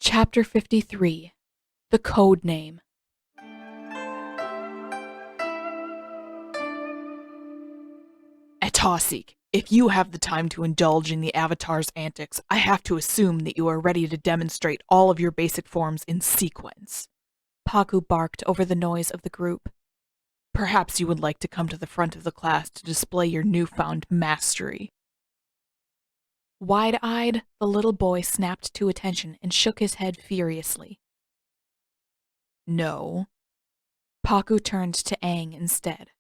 Chapter 53. The Code Name. Atasik, if you have the time to indulge in the Avatar's antics, I have to assume that you are ready to demonstrate all of your basic forms in sequence. Paku barked over the noise of the group. Perhaps you would like to come to the front of the class to display your newfound mastery. Wide-eyed, the little boy snapped to attention and shook his head furiously. No. Paku turned to Aang instead.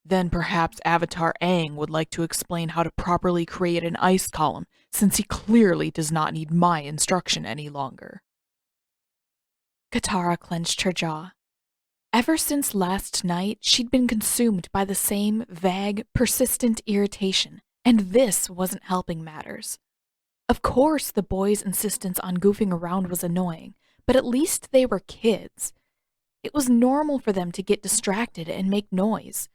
Then perhaps Avatar Aang would like to explain how to properly create an ice column, since he clearly does not need my instruction any longer. Katara clenched her jaw. Ever since last night, she'd been consumed by the same vague, persistent irritation, and this wasn't helping matters. Of course, the boys' insistence on goofing around was annoying, but at least they were kids. It was normal for them to get distracted and make noise.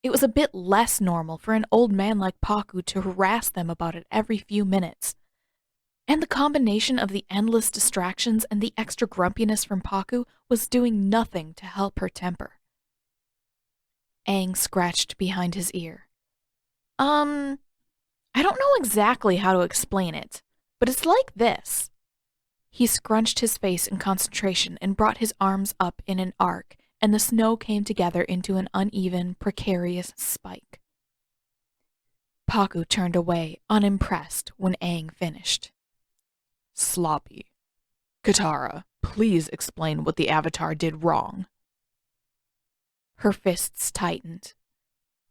It was a bit less normal for an old man like Paku to harass them about it every few minutes. And the combination of the endless distractions and the extra grumpiness from Paku was doing nothing to help her temper. Aang scratched behind his ear. I don't know exactly how to explain it, but it's like this. He scrunched his face in concentration and brought his arms up in an arc, and the snow came together into an uneven, precarious spike. Paku turned away, unimpressed, when Aang finished. Sloppy. Katara, please explain what the Avatar did wrong. Her fists tightened.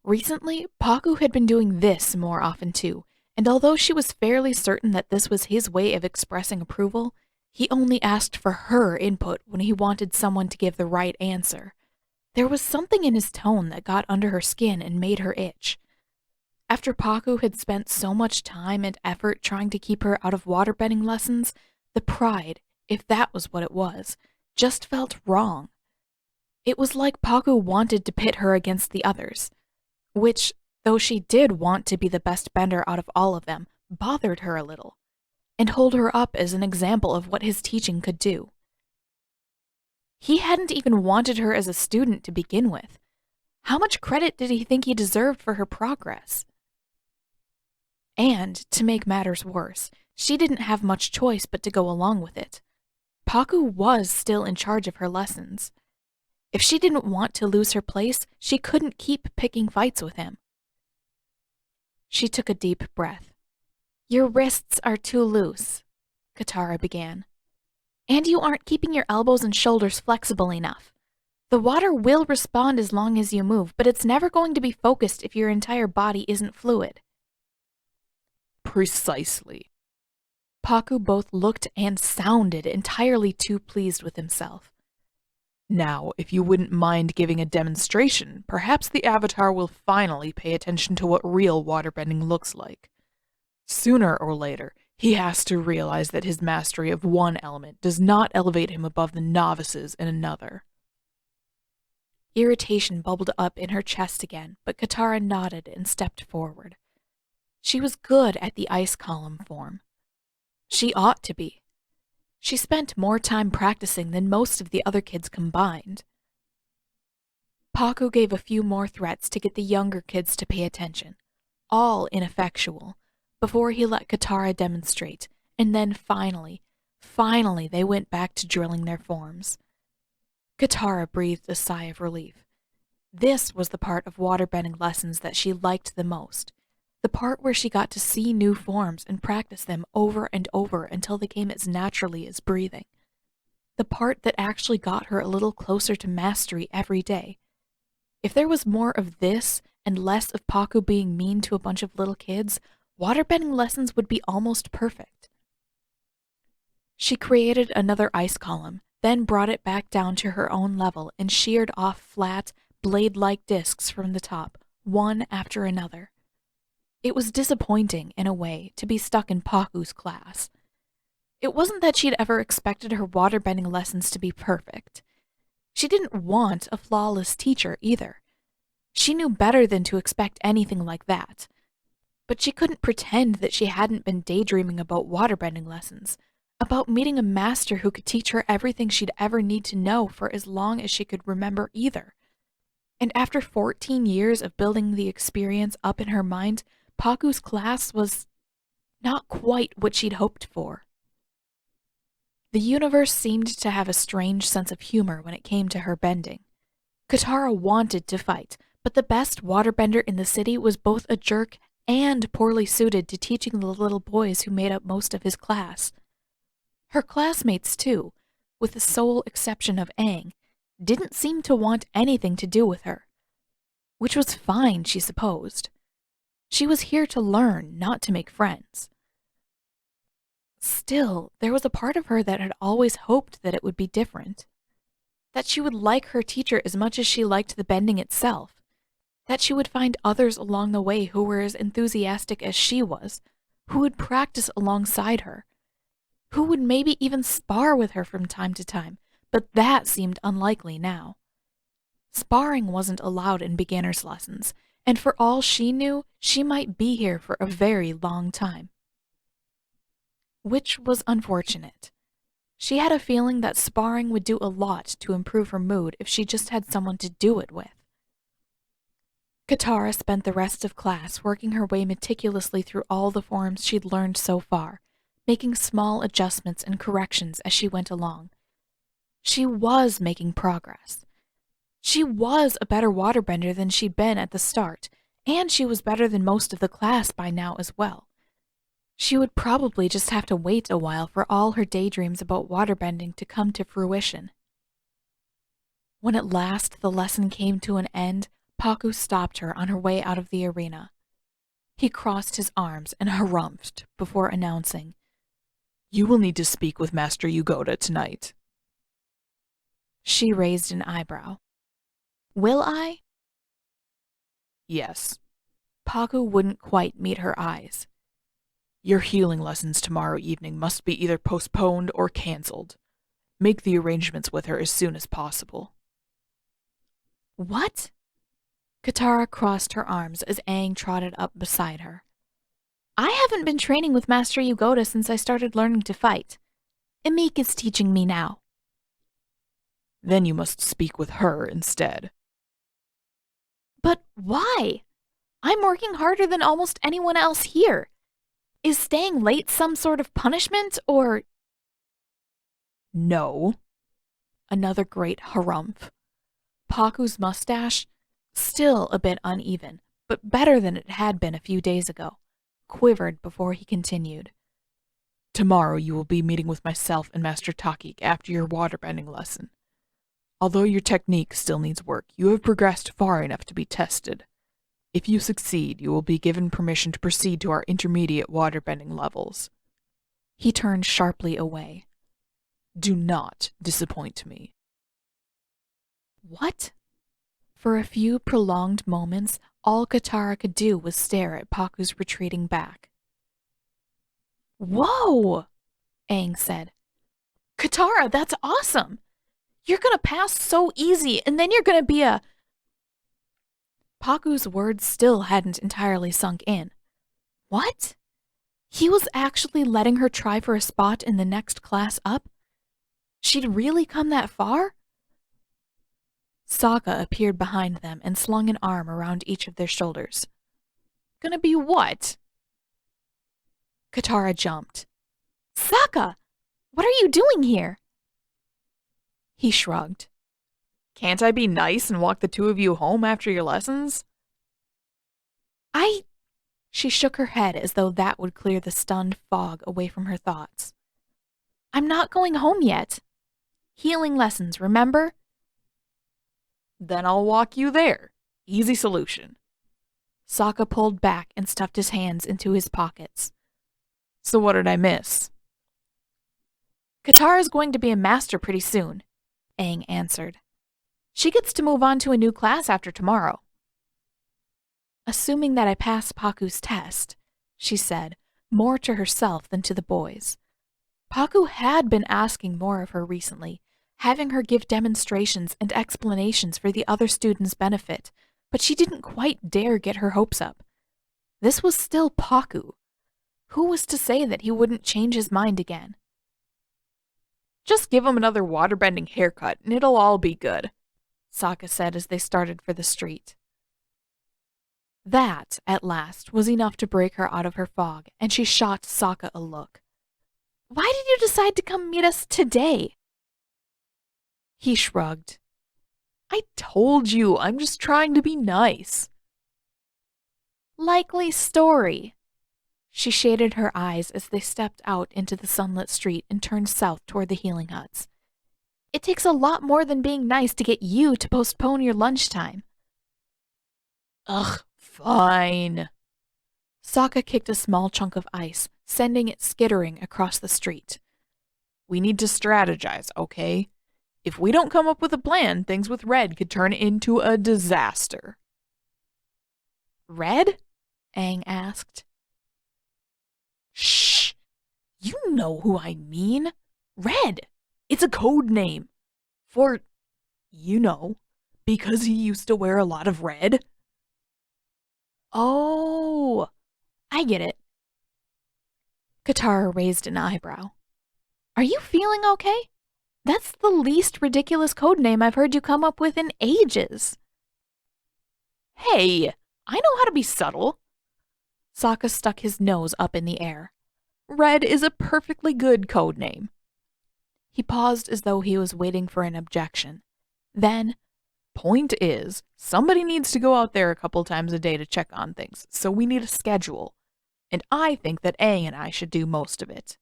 Recently, Paku had been doing this more often too, and although she was fairly certain that this was his way of expressing approval, he only asked for her input when he wanted someone to give the right answer. There was something in his tone that got under her skin and made her itch. After Paku had spent so much time and effort trying to keep her out of waterbending lessons, the pride, if that was what it was, just felt wrong. It was like Paku wanted to pit her against the others, which, though she did want to be the best bender out of all of them, bothered her a little, and hold her up as an example of what his teaching could do. He hadn't even wanted her as a student to begin with. How much credit did he think he deserved for her progress? And, to make matters worse, she didn't have much choice but to go along with it. Paku was still in charge of her lessons. If she didn't want to lose her place, she couldn't keep picking fights with him. She took a deep breath. Your wrists are too loose, Katara began. And you aren't keeping your elbows and shoulders flexible enough. The water will respond as long as you move, but it's never going to be focused if your entire body isn't fluid. Precisely. Paku both looked and sounded entirely too pleased with himself. Now, if you wouldn't mind giving a demonstration, perhaps the Avatar will finally pay attention to what real waterbending looks like. Sooner or later, he has to realize that his mastery of one element does not elevate him above the novices in another. Irritation bubbled up in her chest again, but Katara nodded and stepped forward. She was good at the ice column form. She ought to be. She spent more time practicing than most of the other kids combined. Paku gave a few more threats to get the younger kids to pay attention, all ineffectual, before he let Katara demonstrate, and then finally they went back to drilling their forms. Katara breathed a sigh of relief. This was the part of waterbending lessons that she liked the most. The part where she got to see new forms and practice them over and over until they came as naturally as breathing. The part that actually got her a little closer to mastery every day. If there was more of this and less of Paku being mean to a bunch of little kids, waterbending lessons would be almost perfect. She created another ice column, then brought it back down to her own level and sheared off flat, blade-like discs from the top, one after another. It was disappointing, in a way, to be stuck in Paku's class. It wasn't that she'd ever expected her waterbending lessons to be perfect. She didn't want a flawless teacher, either. She knew better than to expect anything like that. But she couldn't pretend that she hadn't been daydreaming about waterbending lessons, about meeting a master who could teach her everything she'd ever need to know for as long as she could remember either. And after 14 years of building the experience up in her mind, Paku's class was not quite what she'd hoped for. The universe seemed to have a strange sense of humor when it came to her bending. Katara wanted to fight, but the best waterbender in the city was both a jerk and poorly suited to teaching the little boys who made up most of his class. Her classmates, too, with the sole exception of Aang, didn't seem to want anything to do with her. Which was fine, she supposed. She was here to learn, not to make friends. Still, there was a part of her that had always hoped that it would be different. That she would like her teacher as much as she liked the bending itself. That she would find others along the way who were as enthusiastic as she was, who would practice alongside her, who would maybe even spar with her from time to time, but that seemed unlikely now. Sparring wasn't allowed in beginner's lessons, and for all she knew, she might be here for a very long time. Which was unfortunate. She had a feeling that sparring would do a lot to improve her mood if she just had someone to do it with. Katara spent the rest of class working her way meticulously through all the forms she'd learned so far, making small adjustments and corrections as she went along. She was making progress. She was a better waterbender than she'd been at the start, and she was better than most of the class by now as well. She would probably just have to wait a while for all her daydreams about waterbending to come to fruition. When at last the lesson came to an end, Paku stopped her on her way out of the arena. He crossed his arms and harumphed before announcing, "You will need to speak with Master Yugoda tonight." She raised an eyebrow. "Will I?" "Yes." Paku wouldn't quite meet her eyes. "Your healing lessons tomorrow evening must be either postponed or cancelled. Make the arrangements with her as soon as possible." "What?" Katara crossed her arms as Aang trotted up beside her. "I haven't been training with Master Yugoda since I started learning to fight. Emik is teaching me now." "Then you must speak with her instead." "But why? I'm working harder than almost anyone else here. Is staying late some sort of punishment, or—" "No." Another great harumph. Paku's mustache, still a bit uneven, but better than it had been a few days ago, quivered before he continued. "Tomorrow you will be meeting with myself and Master Takik after your waterbending lesson. Although your technique still needs work, you have progressed far enough to be tested. If you succeed, you will be given permission to proceed to our intermediate waterbending levels." He turned sharply away. "Do not disappoint me." What? For a few prolonged moments, all Katara could do was stare at Paku's retreating back. "Whoa!" Aang said. "Katara, that's awesome! You're gonna pass so easy, and then you're gonna be a—" Paku's words still hadn't entirely sunk in. What? He was actually letting her try for a spot in the next class up? She'd really come that far? Sokka appeared behind them and slung an arm around each of their shoulders. "Gonna be what?" Katara jumped. "Sokka! What are you doing here?" He shrugged. "Can't I be nice and walk the two of you home after your lessons?" She shook her head as though that would clear the stunned fog away from her thoughts. "I'm not going home yet. Healing lessons, remember?" "Then I'll walk you there. Easy solution." Sokka pulled back and stuffed his hands into his pockets. "So what did I miss?" "Katara's going to be a master pretty soon," Aang answered. "She gets to move on to a new class after tomorrow." "Assuming that I pass Paku's test," she said, more to herself than to the boys. Paku had been asking more of her recently, having her give demonstrations and explanations for the other students' benefit, but she didn't quite dare get her hopes up. This was still Paku. Who was to say that he wouldn't change his mind again? Just give him another waterbending haircut and it'll all be good, Sokka said as they started for the street. That, at last, was enough to break her out of her fog, and she shot Sokka a look. Why did you decide to come meet us today? He shrugged. I told you, I'm just trying to be nice. Likely story. She shaded her eyes as they stepped out into the sunlit street and turned south toward the healing huts. It takes a lot more than being nice to get you to postpone your lunchtime. Ugh, fine. Sokka kicked a small chunk of ice, sending it skittering across the street. We need to strategize, okay? If we don't come up with a plan, things with Red could turn into a disaster. Red? Aang asked. Shh! You know who I mean. Red! It's a code name. For, because he used to wear a lot of red. Oh, I get it. Katara raised an eyebrow. Are you feeling okay? That's the least ridiculous code name I've heard you come up with in ages. Hey, I know how to be subtle. Sokka stuck his nose up in the air. Red is a perfectly good code name. He paused as though he was waiting for an objection. Then, point is, somebody needs to go out there a couple times a day to check on things, so we need a schedule. And I think that Aang and I should do most of it.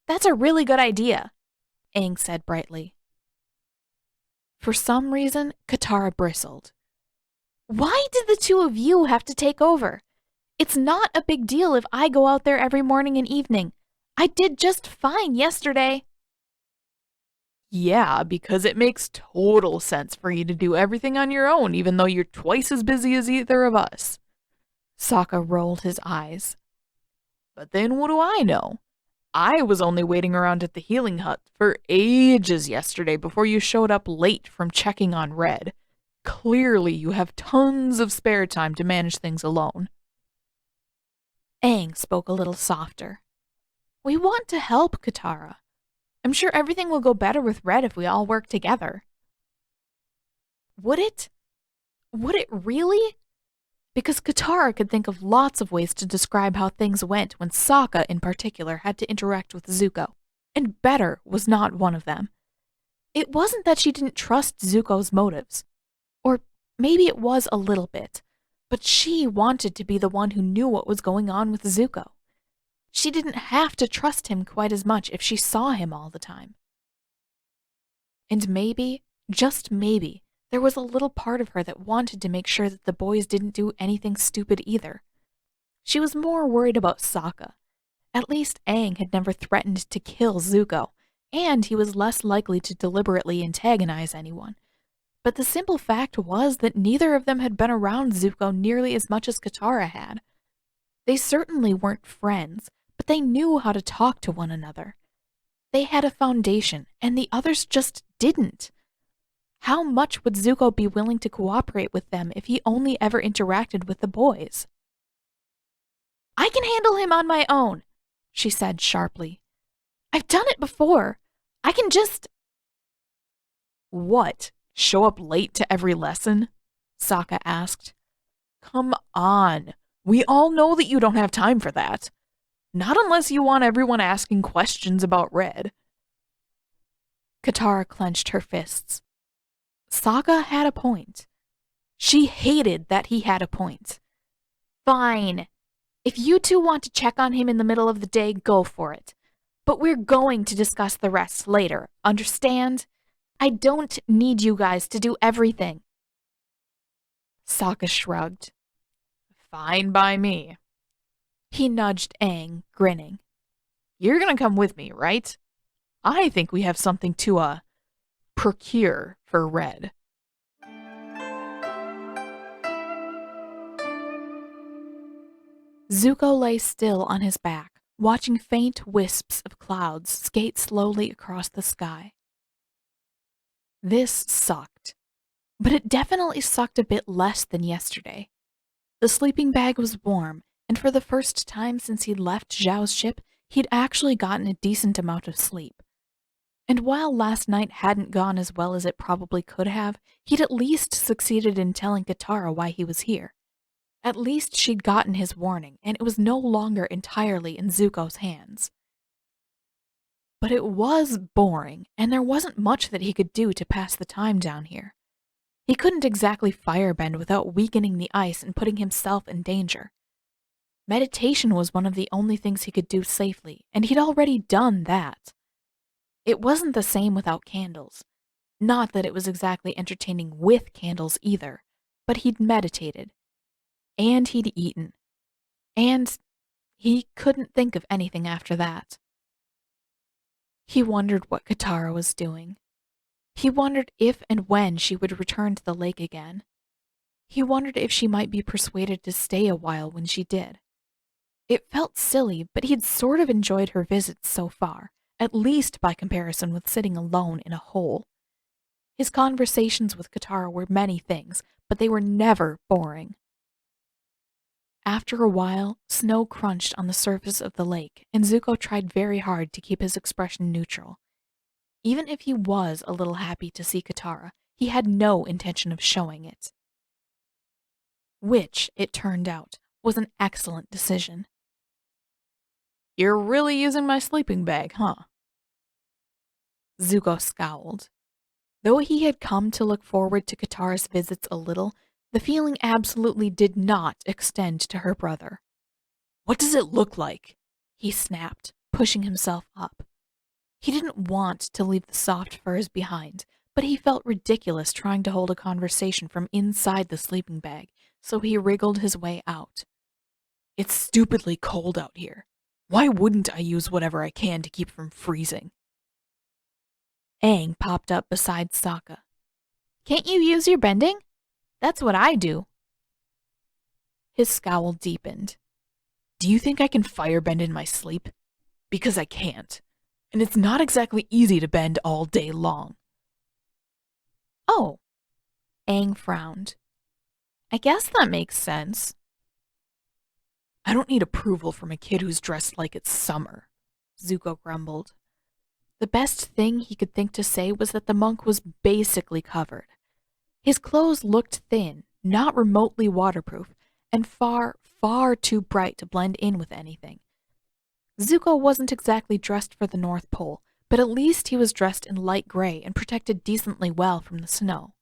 That's a really good idea, Aang said brightly. For some reason, Katara bristled. Why did the two of you have to take over? It's not a big deal if I go out there every morning and evening. I did just fine yesterday. Yeah, because it makes total sense for you to do everything on your own, even though you're twice as busy as either of us. Sokka rolled his eyes. But then what do I know? I was only waiting around at the healing hut for ages yesterday before you showed up late from checking on Red. Clearly you have tons of spare time to manage things alone. Aang spoke a little softer. We want to help, Katara. I'm sure everything will go better with Red if we all work together. Would it? Would it really? Because Katara could think of lots of ways to describe how things went when Sokka in particular had to interact with Zuko, and better was not one of them. It wasn't that she didn't trust Zuko's motives. Or maybe it was a little bit, but she wanted to be the one who knew what was going on with Zuko. She didn't have to trust him quite as much if she saw him all the time. And maybe, just maybe, there was a little part of her that wanted to make sure that the boys didn't do anything stupid either. She was more worried about Sokka. At least Aang had never threatened to kill Zuko, and he was less likely to deliberately antagonize anyone. But the simple fact was that neither of them had been around Zuko nearly as much as Katara had. They certainly weren't friends, but they knew how to talk to one another. They had a foundation, and the others just didn't. How much would Zuko be willing to cooperate with them if he only ever interacted with the boys? I can handle him on my own, she said sharply. I've done it before. I can just... What? Show up late to every lesson? Sokka asked. Come on. We all know that you don't have time for that. Not unless you want everyone asking questions about Red. Katara clenched her fists. Sokka had a point. She hated that he had a point. Fine. If you two want to check on him in the middle of the day, go for it. But we're going to discuss the rest later, understand? I don't need you guys to do everything. Sokka shrugged. Fine by me. He nudged Aang, grinning. You're gonna come with me, right? I think we have something to, procure for Red. Zuko lay still on his back, watching faint wisps of clouds skate slowly across the sky. This sucked. But it definitely sucked a bit less than yesterday. The sleeping bag was warm, and for the first time since he'd left Zhao's ship, he'd actually gotten a decent amount of sleep. And while last night hadn't gone as well as it probably could have, he'd at least succeeded in telling Katara why he was here. At least she'd gotten his warning, and it was no longer entirely in Zuko's hands. But it was boring, and there wasn't much that he could do to pass the time down here. He couldn't exactly firebend without weakening the ice and putting himself in danger. Meditation was one of the only things he could do safely, and he'd already done that. It wasn't the same without candles. Not that it was exactly entertaining with candles either, but he'd meditated. And he'd eaten. And he couldn't think of anything after that. He wondered what Katara was doing. He wondered if and when she would return to the lake again. He wondered if she might be persuaded to stay a while when she did. It felt silly, but he'd sort of enjoyed her visits so far, at least by comparison with sitting alone in a hole. His conversations with Katara were many things, but they were never boring. After a while, snow crunched on the surface of the lake, and Zuko tried very hard to keep his expression neutral. Even if he was a little happy to see Katara, he had no intention of showing it. Which, it turned out, was an excellent decision. You're really using my sleeping bag, huh? Zuko scowled. Though he had come to look forward to Katara's visits a little, the feeling absolutely did not extend to her brother. What does it look like? He snapped, pushing himself up. He didn't want to leave the soft furs behind, but he felt ridiculous trying to hold a conversation from inside the sleeping bag, so he wriggled his way out. It's stupidly cold out here. Why wouldn't I use whatever I can to keep from freezing? Aang popped up beside Sokka. Can't you use your bending? That's what I do. His scowl deepened. Do you think I can firebend in my sleep? Because I can't. And it's not exactly easy to bend all day long. Oh. Aang frowned. I guess that makes sense. I don't need approval from a kid who's dressed like it's summer, Zuko grumbled. The best thing he could think to say was that the monk was basically covered. His clothes looked thin, not remotely waterproof, and far, far too bright to blend in with anything. Zuko wasn't exactly dressed for the North Pole, but at least he was dressed in light gray and protected decently well from the snow.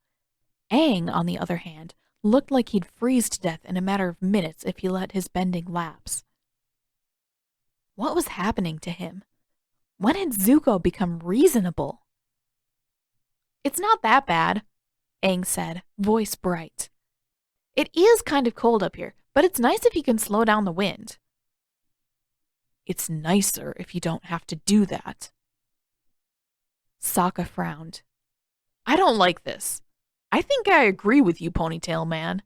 Aang, on the other hand, looked like he'd freeze to death in a matter of minutes if he let his bending lapse. What was happening to him? When had Zuko become reasonable? It's not that bad, Aang said, voice bright. It is kind of cold up here, but it's nice if you can slow down the wind. It's nicer if you don't have to do that. Sokka frowned. I don't like this. I think I agree with you, Ponytail Man.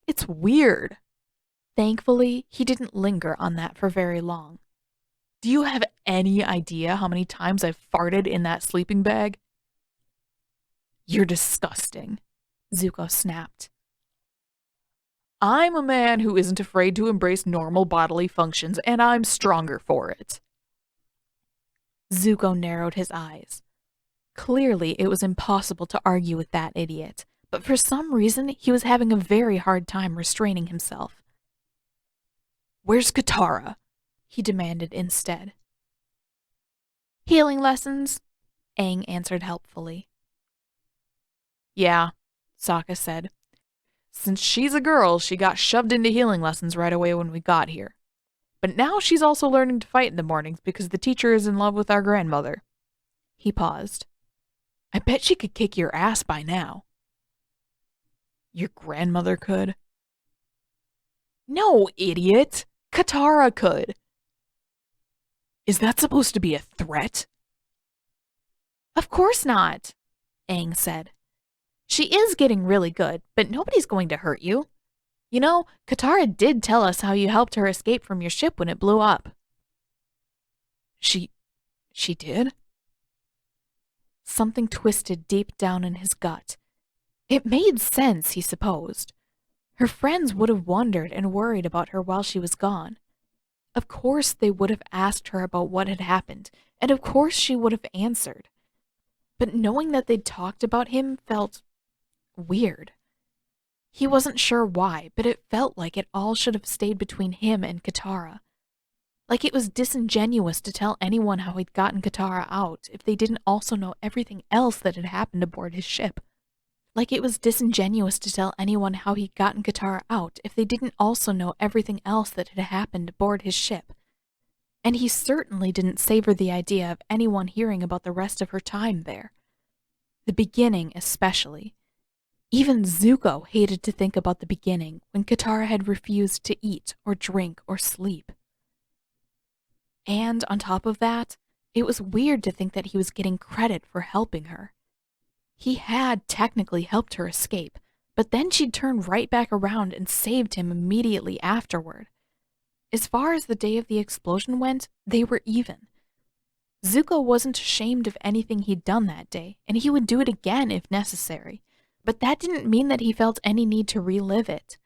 It's weird. Thankfully, he didn't linger on that for very long. Do you have any idea how many times I've farted in that sleeping bag? You're disgusting, Zuko snapped. I'm a man who isn't afraid to embrace normal bodily functions, and I'm stronger for it. Zuko narrowed his eyes. Clearly, it was impossible to argue with that idiot, but for some reason, he was having a very hard time restraining himself. Where's Katara? He demanded instead. Healing lessons, Aang answered helpfully. Yeah, Sokka said. Since she's a girl, she got shoved into healing lessons right away when we got here. But now she's also learning to fight in the mornings because the teacher is in love with our grandmother. He paused. I bet she could kick your ass by now. Your grandmother could? No, idiot! Katara could! Is that supposed to be a threat? Of course not, Aang said. She is getting really good, but nobody's going to hurt you. You know, Katara did tell us how you helped her escape from your ship when it blew up. She did? Something twisted deep down in his gut. It made sense, he supposed. Her friends would have wondered and worried about her while she was gone. Of course they would have asked her about what had happened, and of course she would have answered. but knowing that they'd talked about him felt weird. He wasn't sure why, but it felt like it all should have stayed between him and Katara. Like it was disingenuous to tell anyone how he'd gotten Katara out if they didn't also know everything else that had happened aboard his ship. Like it was disingenuous to tell anyone how he'd gotten Katara out if they didn't also know everything else that had happened aboard his ship. And he certainly didn't savor the idea of anyone hearing about the rest of her time there. The beginning especially. Even Zuko hated to think about the beginning when Katara had refused to eat or drink or sleep. And on top of that, it was weird to think that he was getting credit for helping her. He had technically helped her escape, but then she'd turned right back around and saved him immediately afterward. As far as the day of the explosion went, they were even. Zuko wasn't ashamed of anything he'd done that day, and he would do it again if necessary. But that didn't mean that he felt any need to relive it.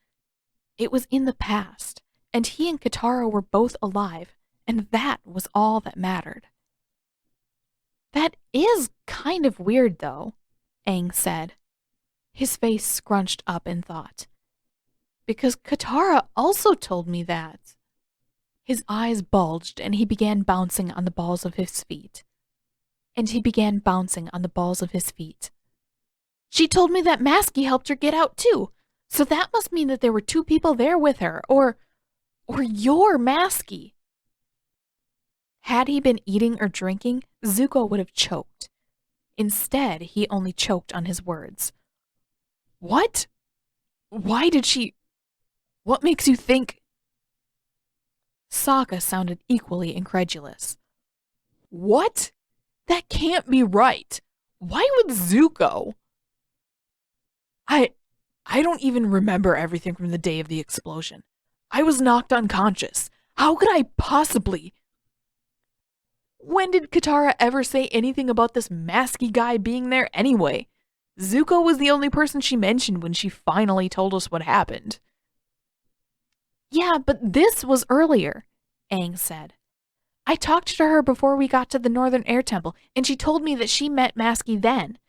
It was in the past, and he and Katara were both alive, and that was all that mattered. That is kind of weird, though, Aang said. His face scrunched up in thought. Because Katara also told me that. His eyes bulged, and he began bouncing on the balls of his feet. She told me that Maskey helped her get out too, so that must mean that there were two people there with her, or you're Maskey. Had he been eating or drinking, Zuko would have choked. Instead, he only choked on his words. What? Why did she... What makes you think... Sokka sounded equally incredulous. What? That can't be right. Why would Zuko... I don't even remember everything from the day of the explosion. I was knocked unconscious. How could I possibly... When did Katara ever say anything about this Maskey guy being there anyway? Zuko was the only person she mentioned when she finally told us what happened. Yeah, but this was earlier, Aang said. I talked to her before we got to the Northern Air Temple, and she told me that she met Maskey then.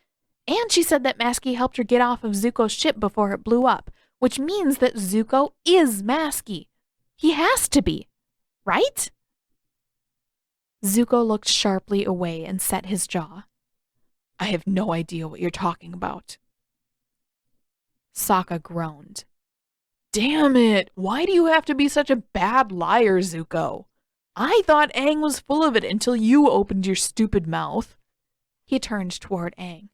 And she said that Maskey helped her get off of Zuko's ship before it blew up, which means that Zuko is Maskey. He has to be, right? Zuko looked sharply away and set his jaw. I have no idea what you're talking about. Sokka groaned. Damn it! Why do you have to be such a bad liar, Zuko? I thought Aang was full of it until you opened your stupid mouth. He turned toward Aang.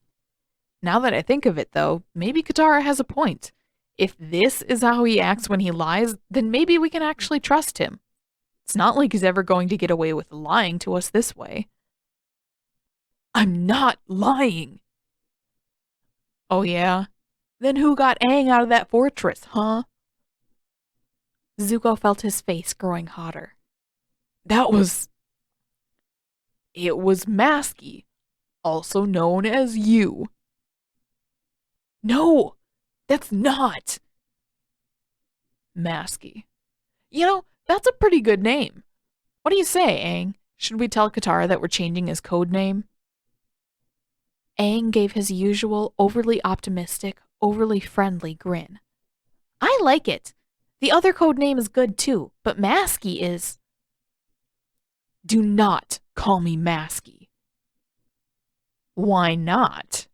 Now that I think of it, though, maybe Katara has a point. If this is how he acts when he lies, then maybe we can actually trust him. It's not like he's ever going to get away with lying to us this way. I'm not lying. Oh yeah? Then who got Aang out of that fortress, huh? Zuko felt his face growing hotter. It was Maskey, also known as you. No, that's not. Maskey. You know, that's a pretty good name. What do you say, Aang? Should we tell Katara that we're changing his code name? Aang gave his usual overly optimistic, overly friendly grin. I like it. The other code name is good too, but Maskey is... Do not call me Maskey. Why not?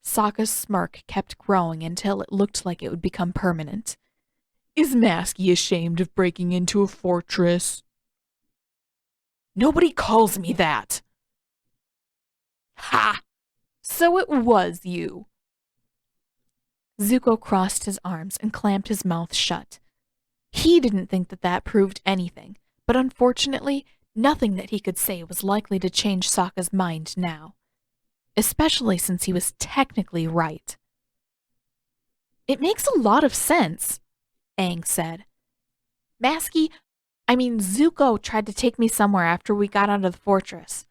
Sokka's smirk kept growing until it looked like it would become permanent. Is Maskey ashamed of breaking into a fortress? Nobody calls me that. Ha! So it was you. Zuko crossed his arms and clamped his mouth shut. He didn't think that that proved anything, but unfortunately, nothing that he could say was likely to change Sokka's mind now, especially since he was technically right. It makes a lot of sense, Aang said. Zuko tried to take me somewhere after we got out of the fortress.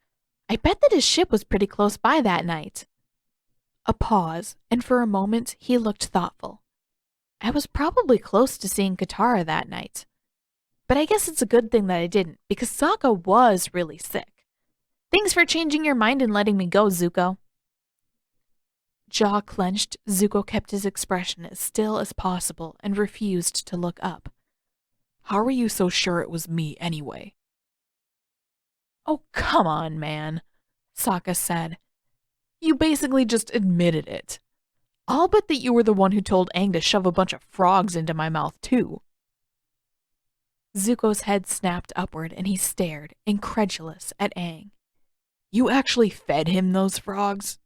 I bet that his ship was pretty close by that night. A pause, and for a moment he looked thoughtful. I was probably close to seeing Katara that night. But I guess it's a good thing that I didn't, because Sokka was really sick. Thanks for changing your mind and letting me go, Zuko. Jaw clenched, Zuko kept his expression as still as possible and refused to look up. How are you so sure it was me anyway? Oh, come on, man, Sokka said. You basically just admitted it. I'll bet that you were the one who told Aang to shove a bunch of frogs into my mouth, too. Zuko's head snapped upward and he stared, incredulous, at Aang. You actually fed him those frogs?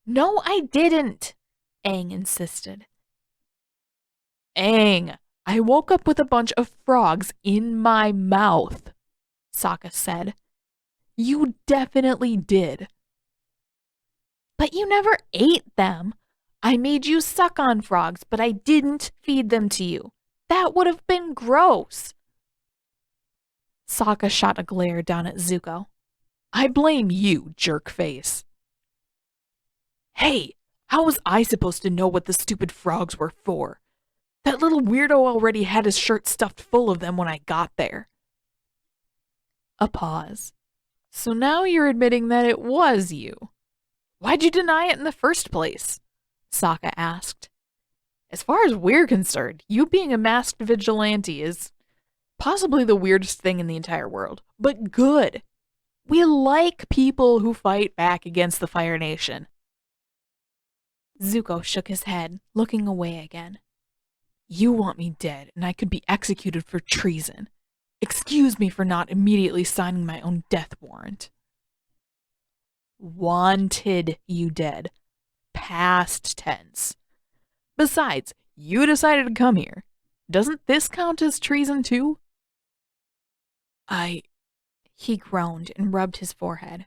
No, I didn't, Aang insisted. Aang, I woke up with a bunch of frogs in my mouth, Sokka said. You definitely did. But you never ate them. I made you suck on frogs, but I didn't feed them to you. That would have been gross. Sokka shot a glare down at Zuko. I blame you, jerkface. Hey, how was I supposed to know what the stupid frogs were for? That little weirdo already had his shirt stuffed full of them when I got there. A pause. So now you're admitting that it was you. Why'd you deny it in the first place? Sokka asked. As far as we're concerned, you being a masked vigilante is possibly the weirdest thing in the entire world, but good. We like people who fight back against the Fire Nation. Zuko shook his head, looking away again. You want me dead, and I could be executed for treason. Excuse me for not immediately signing my own death warrant. Wanted you dead. Past tense. Besides, you decided to come here. Doesn't this count as treason too? He groaned and rubbed his forehead.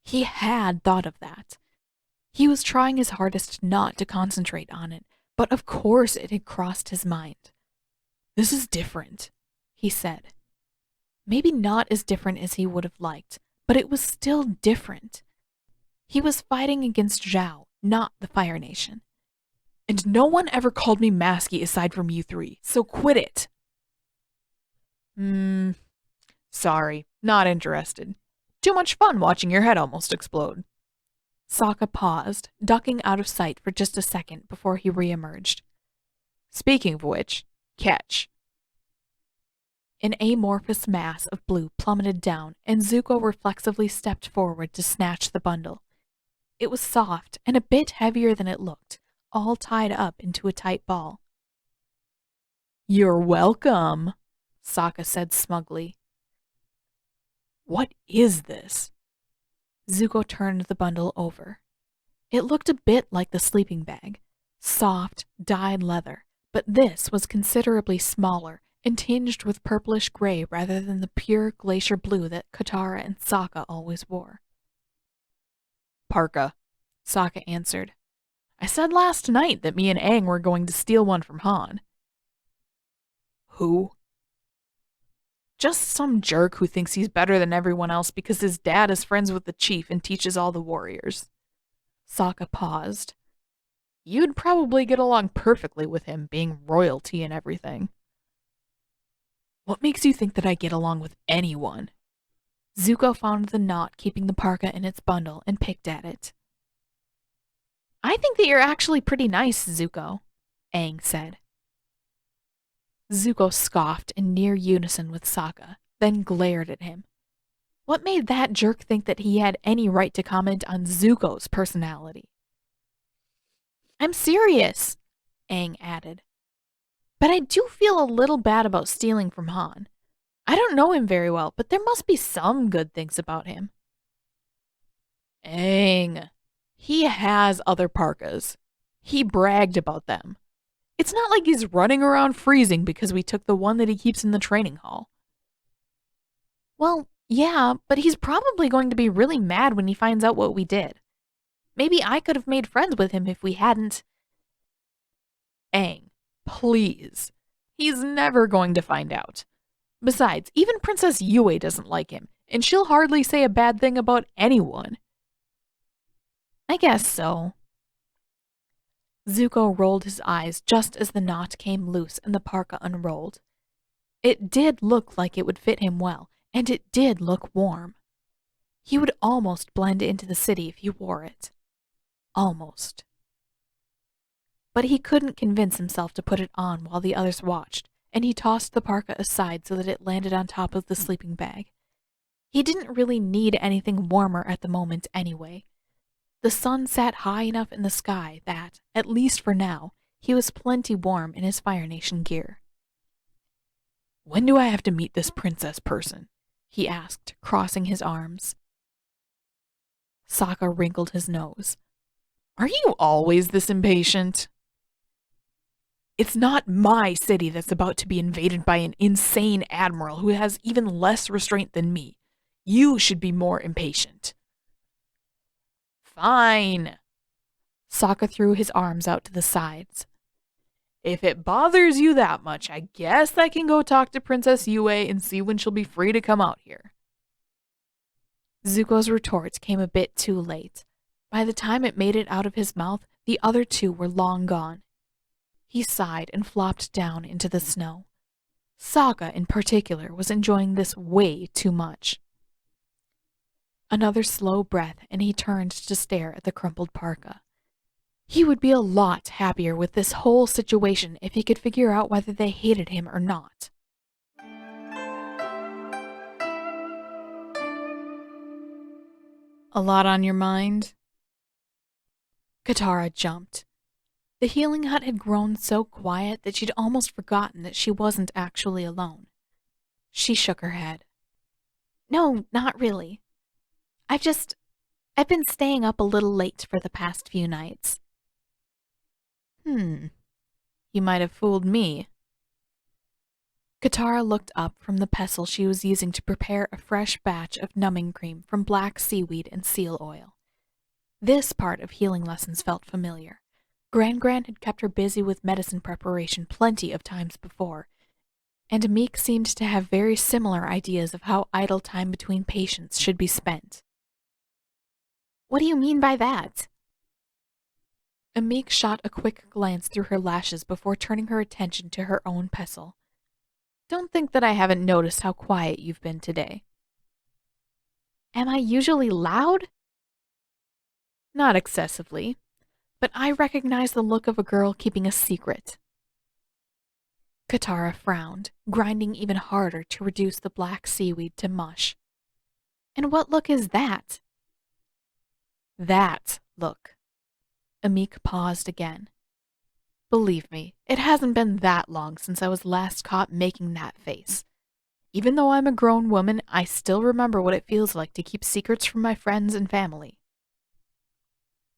He had thought of that. He was trying his hardest not to concentrate on it, but of course it had crossed his mind. This is different, he said. Maybe not as different as he would have liked, but it was still different. He was fighting against Zhao, not the Fire Nation. And no one ever called me Masky aside from you three, so quit it. Sorry, not interested. Too much fun watching your head almost explode. Sokka paused, ducking out of sight for just a second before he reemerged. Speaking of which, catch. An amorphous mass of blue plummeted down, and Zuko reflexively stepped forward to snatch the bundle. It was soft and a bit heavier than it looked, all tied up into a tight ball. You're welcome, Sokka said smugly. What is this? Zuko turned the bundle over. It looked a bit like the sleeping bag, soft, dyed leather, but this was considerably smaller and tinged with purplish gray rather than the pure glacier blue that Katara and Sokka always wore. Parka, Sokka answered. I said last night that me and Aang were going to steal one from Han. Who? Just some jerk who thinks he's better than everyone else because his dad is friends with the chief and teaches all the warriors. Sokka paused. You'd probably get along perfectly with him, being royalty and everything. What makes you think that I get along with anyone? Zuko found the knot keeping the parka in its bundle and picked at it. I think that you're actually pretty nice, Zuko, Aang said. Zuko scoffed in near unison with Sokka, then glared at him. What made that jerk think that he had any right to comment on Zuko's personality? I'm serious, Aang added. But I do feel a little bad about stealing from Han. I don't know him very well, but there must be some good things about him. Aang, he has other parkas. He bragged about them. It's not like he's running around freezing because we took the one that he keeps in the training hall. Well, yeah, but he's probably going to be really mad when he finds out what we did. Maybe I could have made friends with him if we hadn't. Aang, please. He's never going to find out. Besides, even Princess Yue doesn't like him, and she'll hardly say a bad thing about anyone. I guess so. Zuko rolled his eyes just as the knot came loose and the parka unrolled. It did look like it would fit him well, and it did look warm. He would almost blend into the city if he wore it. Almost. But he couldn't convince himself to put it on while the others watched, and he tossed the parka aside so that it landed on top of the sleeping bag. He didn't really need anything warmer at the moment anyway. The sun sat high enough in the sky that, at least for now, he was plenty warm in his Fire Nation gear. "When do I have to meet this princess person?" he asked, crossing his arms. Sokka wrinkled his nose. "Are you always this impatient?" "It's not my city that's about to be invaded by an insane admiral who has even less restraint than me. You should be more impatient." "Fine." Sokka threw his arms out to the sides. "If it bothers you that much, I guess I can go talk to Princess Yue and see when she'll be free to come out here." Zuko's retort came a bit too late. By the time it made it out of his mouth, the other two were long gone. He sighed and flopped down into the snow. Sokka, in particular, was enjoying this way too much. Another slow breath, and he turned to stare at the crumpled parka. He would be a lot happier with this whole situation if he could figure out whether they hated him or not. "A lot on your mind?" Katara jumped. The healing hut had grown so quiet that she'd almost forgotten that she wasn't actually alone. She shook her head. No, not really. I've been staying up a little late for the past few nights. You might have fooled me. Katara looked up from the pestle she was using to prepare a fresh batch of numbing cream from black seaweed and seal oil. This part of healing lessons felt familiar. Gran had kept her busy with medicine preparation plenty of times before, and Meek seemed to have very similar ideas of how idle time between patients should be spent. What do you mean by that? Meek shot a quick glance through her lashes before turning her attention to her own pestle. Don't think that I haven't noticed how quiet you've been today. Am I usually loud? Not excessively, but I recognize the look of a girl keeping a secret. Katara frowned, grinding even harder to reduce the black seaweed to mush. And what look is that? That look. Amik paused again. Believe me, it hasn't been that long since I was last caught making that face. Even though I'm a grown woman, I still remember what it feels like to keep secrets from my friends and family.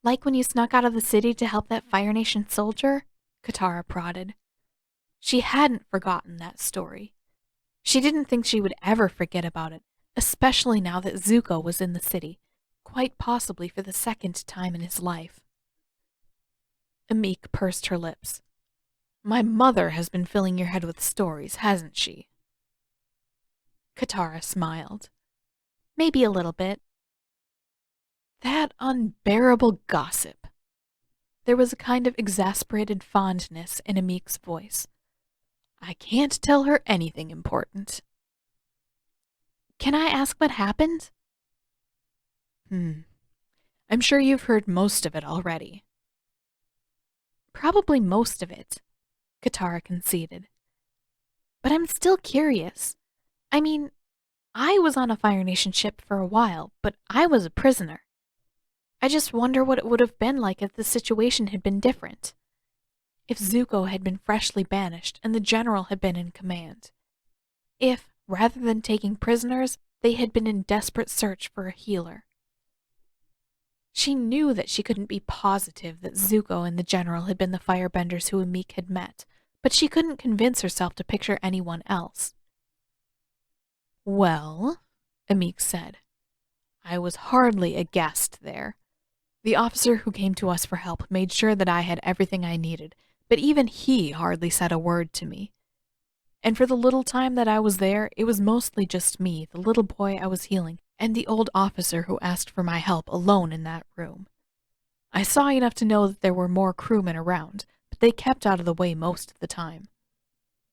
Like when you snuck out of the city to help that Fire Nation soldier? Katara prodded. She hadn't forgotten that story. She didn't think she would ever forget about it, especially now that Zuko was in the city, quite possibly for the second time in his life. Amik pursed her lips. My mother has been filling your head with stories, hasn't she? Katara smiled. Maybe a little bit. That unbearable gossip. There was a kind of exasperated fondness in Amik's voice. I can't tell her anything important. Can I ask what happened? I'm sure you've heard most of it already. Probably most of it, Katara conceded. But I'm still curious. I mean, I was on a Fire Nation ship for a while, but I was a prisoner. I just wonder what it would have been like if the situation had been different. If Zuko had been freshly banished and the general had been in command. If, rather than taking prisoners, they had been in desperate search for a healer. She knew that she couldn't be positive that Zuko and the general had been the firebenders who Amik had met, but she couldn't convince herself to picture anyone else. Well, Amik said, I was hardly a guest there. The officer who came to us for help made sure that I had everything I needed, but even he hardly said a word to me. And for the little time that I was there, it was mostly just me, the little boy I was healing, and the old officer who asked for my help alone in that room. I saw enough to know that there were more crewmen around, but they kept out of the way most of the time.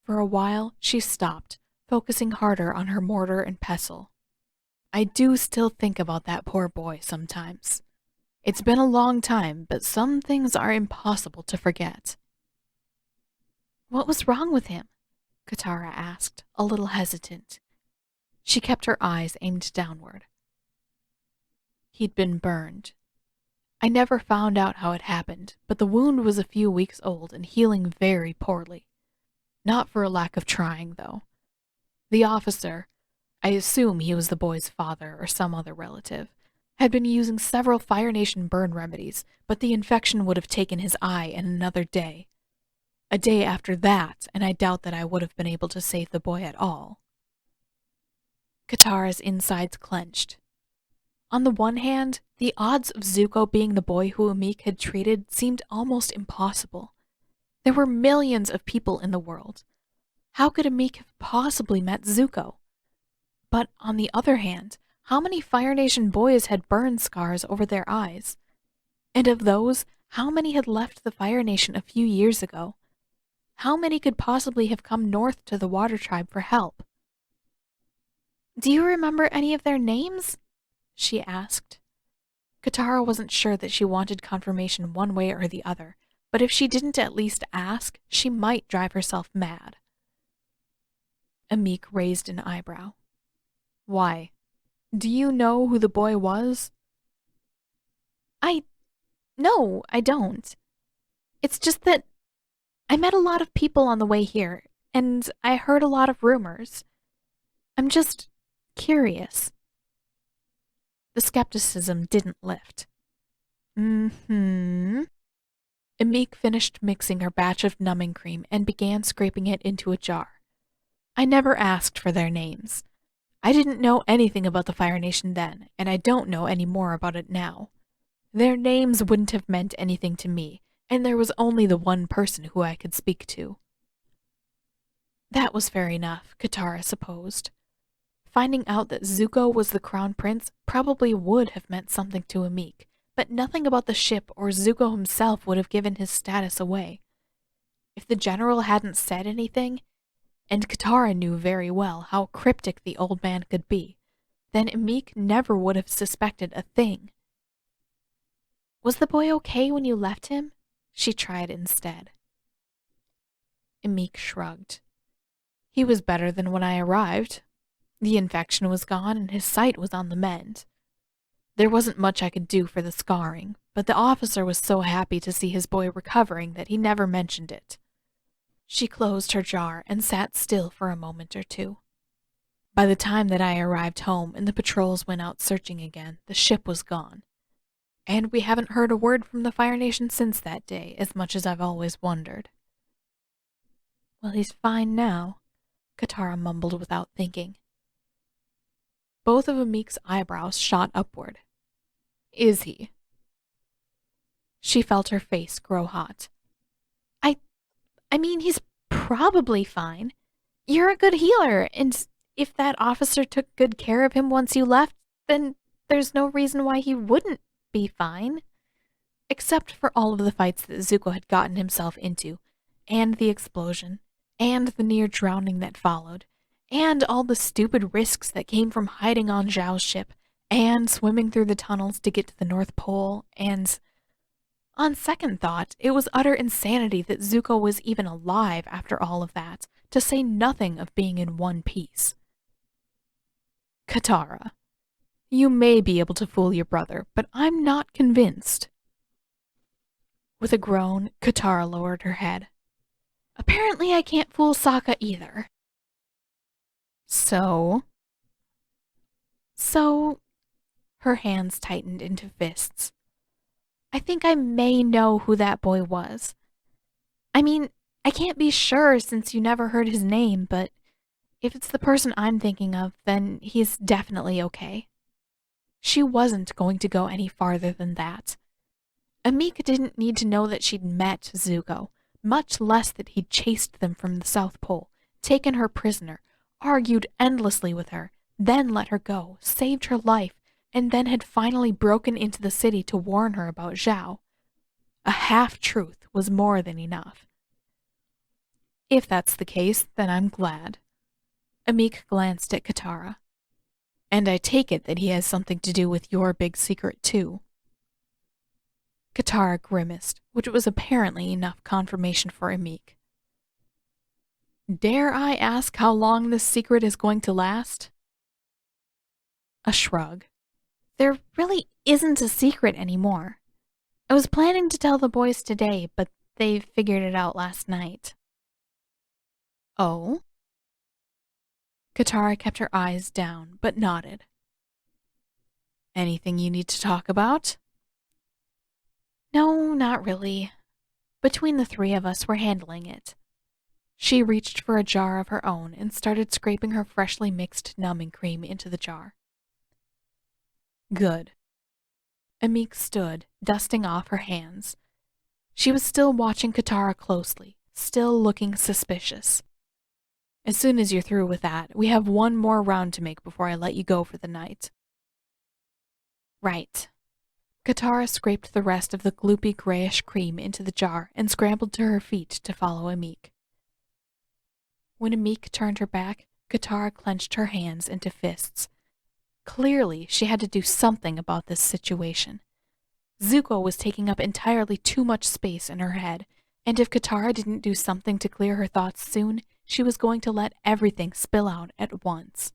For a while, she stopped, focusing harder on her mortar and pestle. I do still think about that poor boy sometimes. It's been a long time, but some things are impossible to forget. What was wrong with him? Katara asked, a little hesitant. She kept her eyes aimed downward. He'd been burned. I never found out how it happened, but the wound was a few weeks old and healing very poorly. Not for a lack of trying, though. The officer, I assume he was the boy's father or some other relative, had been using several Fire Nation burn remedies, but the infection would have taken his eye in another day. A day after that, and I doubt that I would have been able to save the boy at all. Katara's insides clenched. On the one hand, the odds of Zuko being the boy who Amik had treated seemed almost impossible. There were millions of people in the world. How could Amik have possibly met Zuko? But on the other hand, how many Fire Nation boys had burn scars over their eyes? And of those, how many had left the Fire Nation a few years ago? How many could possibly have come north to the Water Tribe for help? "Do you remember any of their names?" she asked. Katara wasn't sure that she wanted confirmation one way or the other, but if she didn't at least ask, she might drive herself mad. Amik raised an eyebrow. "Why? Do you know who the boy was?" No, I don't. It's just that I met a lot of people on the way here, and I heard a lot of rumors. I'm just curious." The skepticism didn't lift. Amik finished mixing her batch of numbing cream and began scraping it into a jar. "I never asked for their names. I didn't know anything about the Fire Nation then, and I don't know any more about it now. Their names wouldn't have meant anything to me, and there was only the one person who I could speak to." That was fair enough, Katara supposed. Finding out that Zuko was the crown prince probably would have meant something to Amik, but nothing about the ship or Zuko himself would have given his status away. If the general hadn't said anything, and Katara knew very well how cryptic the old man could be, then Amik never would have suspected a thing. "Was the boy okay when you left him?" she tried instead. Amik shrugged. "He was better than when I arrived. The infection was gone and his sight was on the mend. There wasn't much I could do for the scarring, but the officer was so happy to see his boy recovering that he never mentioned it." She closed her jar and sat still for a moment or two. "By the time that I arrived home and the patrols went out searching again, the ship was gone. And we haven't heard a word from the Fire Nation since that day, as much as I've always wondered." "Well, he's fine now," Katara mumbled without thinking. Both of Amik's eyebrows shot upward. "Is he?" She felt her face grow hot. I mean, he's probably fine. You're a good healer, and if that officer took good care of him once you left, then there's no reason why he wouldn't be fine. Except for all of the fights that Zuko had gotten himself into, and the explosion, and the near drowning that followed, and all the stupid risks that came from hiding on Zhao's ship, and swimming through the tunnels to get to the North Pole, and... On second thought, it was utter insanity that Zuko was even alive after all of that, to say nothing of being in one piece. "Katara, you may be able to fool your brother, but I'm not convinced." With a groan, Katara lowered her head. "Apparently I can't fool Sokka either." So, her hands tightened into fists. "I think I may know who that boy was. I mean, I can't be sure since you never heard his name, but if it's the person I'm thinking of, then he's definitely okay." She wasn't going to go any farther than that. Amik didn't need to know that she'd met Zuko, much less that he'd chased them from the South Pole, taken her prisoner, argued endlessly with her, then let her go, saved her life, and then had finally broken into the city to warn her about Zhao. A half-truth was more than enough. "If that's the case, then I'm glad." Amik glanced at Katara. "And I take it that he has something to do with your big secret, too." Katara grimaced, which was apparently enough confirmation for Amik. Dare I ask how long this secret is going to last? A shrug. There really isn't a secret anymore. I was planning to tell the boys today, but they figured it out last night. Oh? Katara kept her eyes down, but nodded. Anything you need to talk about? No, not really. Between the three of us, we're handling it. She reached for a jar of her own and started scraping her freshly mixed numbing cream into the jar. Good. Amik stood, dusting off her hands. She was still watching Katara closely, still looking suspicious. As soon as you're through with that, we have one more round to make before I let you go for the night. Right. Katara scraped the rest of the gloopy grayish cream into the jar and scrambled to her feet to follow Amik. When Amik turned her back, Katara clenched her hands into fists. Clearly, she had to do something about this situation. Zuko was taking up entirely too much space in her head, and if Katara didn't do something to clear her thoughts soon, she was going to let everything spill out at once.